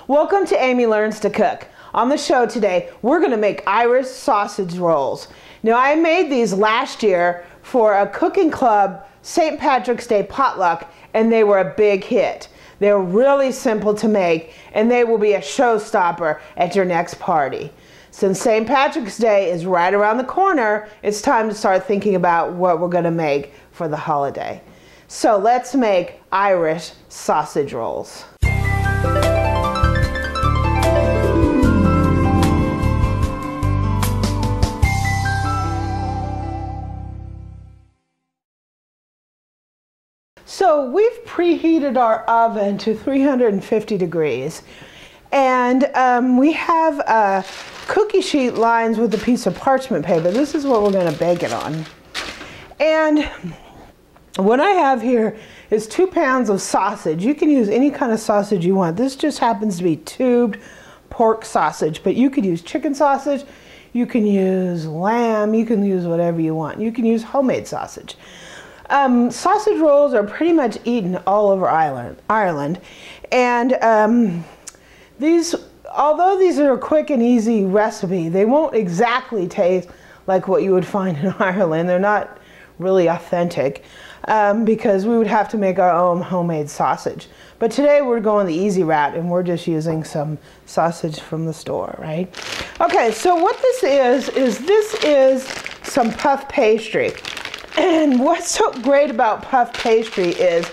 Welcome to Amy Learns to Cook. On the show today, we're going to make Irish sausage rolls. Now, I made these last year for a cooking club St. Patrick's Day potluck, and they were a big hit. They're really simple to make, and they will be a showstopper at your next party. Since St. Patrick's Day is right around the corner, it's time to start thinking about what we're going to make for the holiday. So let's make Irish sausage rolls. So we've preheated our oven to 350 degrees, and we have cookie sheet lines with a piece of parchment paper. This is what we're going to bake it on. And what I have here is 2 pounds of sausage. You can use any kind of sausage you want. This just happens to be tubed pork sausage, but you could use chicken sausage, you can use lamb, you can use whatever you want. You can use homemade sausage. Sausage rolls are pretty much eaten all over Ireland, and although these are a quick and easy recipe, they won't exactly taste like what you would find in Ireland. They're not really authentic because we would have to make our own homemade sausage. But today we're going the easy route, and we're just using some sausage from the store, right? Okay, so what this is some puff pastry. And what's so great about puff pastry is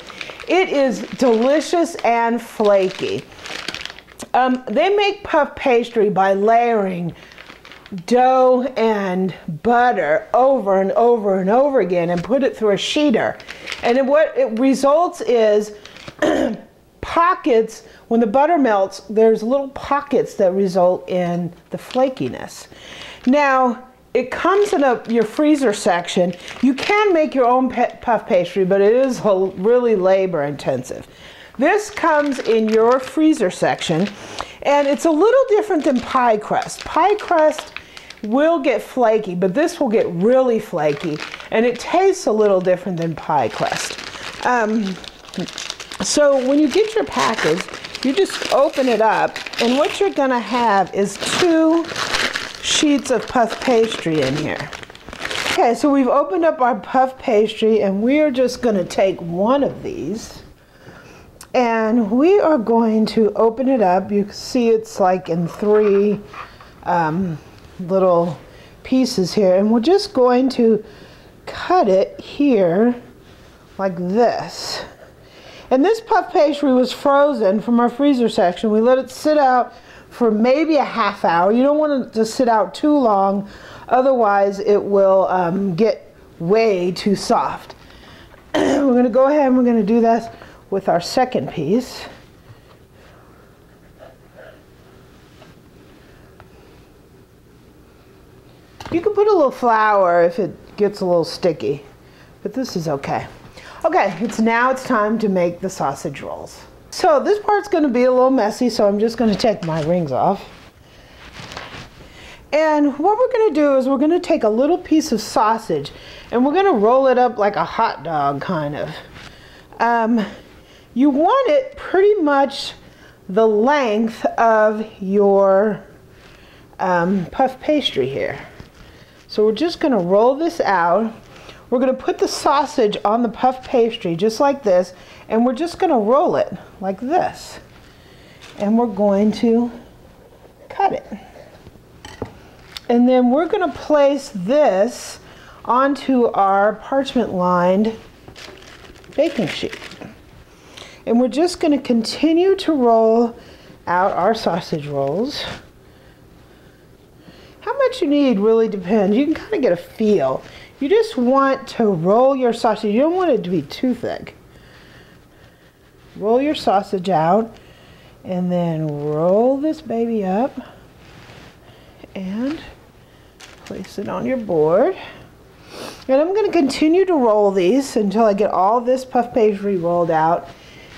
it is delicious and flaky. They make puff pastry by layering dough and butter over and over and over again and put it through a sheeter. And what it results is pockets. When the butter melts, there's little pockets that result in the flakiness. Now, it comes in your freezer section. You can make your own puff pastry, but it is really labor intensive. This comes in your freezer section, and it's a little different than pie crust. Pie crust will get flaky, but this will get really flaky, and it tastes a little different than pie crust. So when you get your package, you just open it up, and what you're gonna have is 2 sheets of puff pastry in here. Okay, so we've opened up our puff pastry, and we are just going to take one of these, and we are going to open it up. You can see it's like in 3 little pieces here, and we're just going to cut it here like this. And this puff pastry was frozen from our freezer section. We let it sit out for maybe a half hour. You don't want it to sit out too long, otherwise it will get way too soft. We're going to go ahead and we're going to do this with our second piece. You can put a little flour if it gets a little sticky, but this is okay. Okay, now it's time to make the sausage rolls. So this part's going to be a little messy, so I'm just going to take my rings off. And what we're going to do is we're going to take a little piece of sausage, and we're going to roll it up like a hot dog, kind of. You want it pretty much the length of your puff pastry here. So we're just going to roll this out. We're going to put the sausage on the puff pastry just like this, and we're just going to roll it like this. And we're going to cut it. And then we're going to place this onto our parchment-lined baking sheet. And we're just going to continue to roll out our sausage rolls. How much you need really depends. You can kind of get a feel. You just want to roll your sausage. You don't want it to be too thick. Roll your sausage out, and then roll this baby up and place it on your board. And I'm going to continue to roll these until I get all this puff pastry rolled out,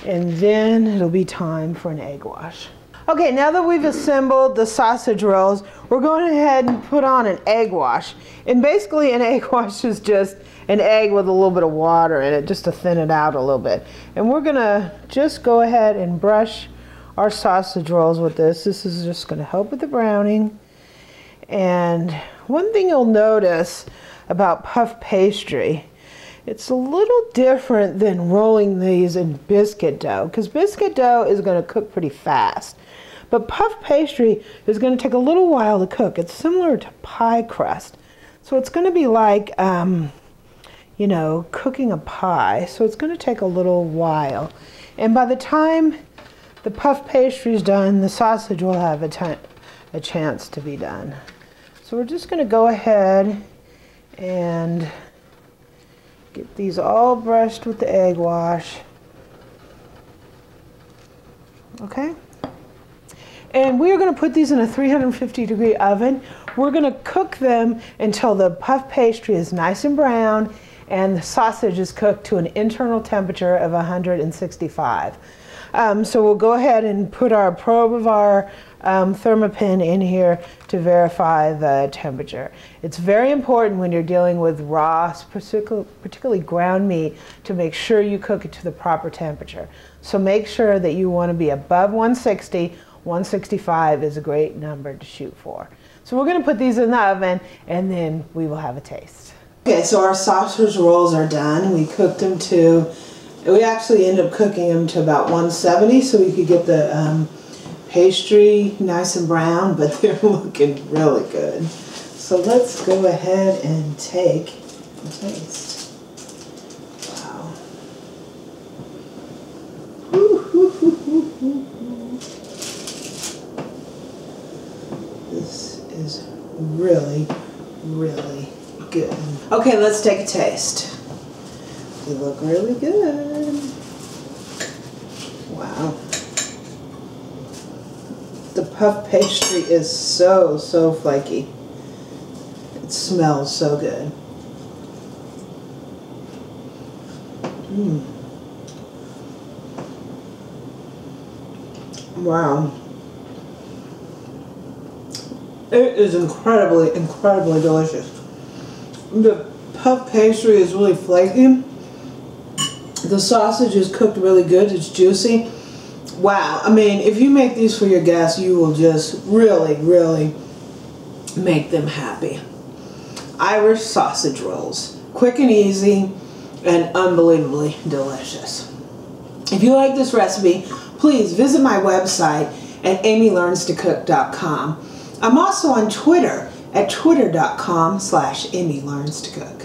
and then it'll be time for an egg wash. Okay, now that we've assembled the sausage rolls, we're going ahead and put on an egg wash. And basically an egg wash is just an egg with a little bit of water in it, just to thin it out a little bit. And we're going to just go ahead and brush our sausage rolls with this. This is just going to help with the browning. And one thing you'll notice about puff pastry, it's a little different than rolling these in biscuit dough, because biscuit dough is going to cook pretty fast. But puff pastry is going to take a little while to cook. It's similar to pie crust. So it's going to be like, you know, cooking a pie. So it's going to take a little while. And by the time the puff pastry is done, the sausage will have a chance to be done. So we're just going to go ahead and get these all brushed with the egg wash. Okay? And we're going to put these in a 350-degree oven. We're going to cook them until the puff pastry is nice and brown and the sausage is cooked to an internal temperature of 165. So we'll go ahead and put our probe of our thermopin in here to verify the temperature. It's very important when you're dealing with raw, particularly ground meat, to make sure you cook it to the proper temperature. So make sure that you want to be above 160. 165 is a great number to shoot for. So we're going to put these in the oven and then we will have a taste. Okay, so our sausage rolls are done. We cooked them to, we actually ended up cooking them to about 170 so we could get the pastry nice and brown, but they're looking really good. So let's go ahead and take a taste. Wow. This is really, really good. Okay, let's take a taste. They look really good. Wow. The puff pastry is so flaky. It smells so good. Wow. It is incredibly delicious. The puff pastry is really flaky. The sausage is cooked really good. It's juicy. Wow. I mean, if you make these for your guests, you will just really make them happy. Irish sausage rolls. Quick and easy and unbelievably delicious. If you like this recipe, please visit my website at amylearnstocook.com. I'm also on Twitter at twitter.com/amylearnstocook.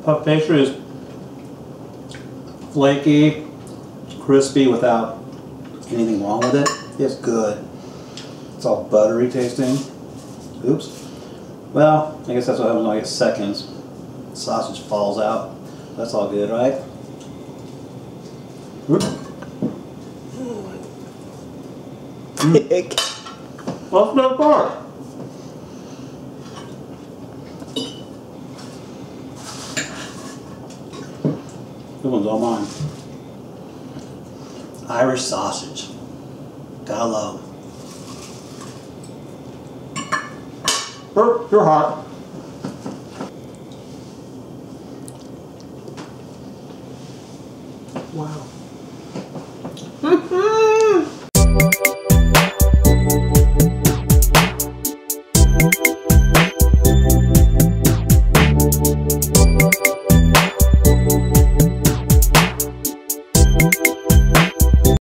Puff pastry is flaky, crispy without anything wrong with it. It's good. It's all buttery tasting. Oops. Well, I guess that's what happens when I get seconds. Sausage falls out. That's all good, right? What's that part? This one's all mine. Irish sausage. Gotta love them. You're hot. Wow.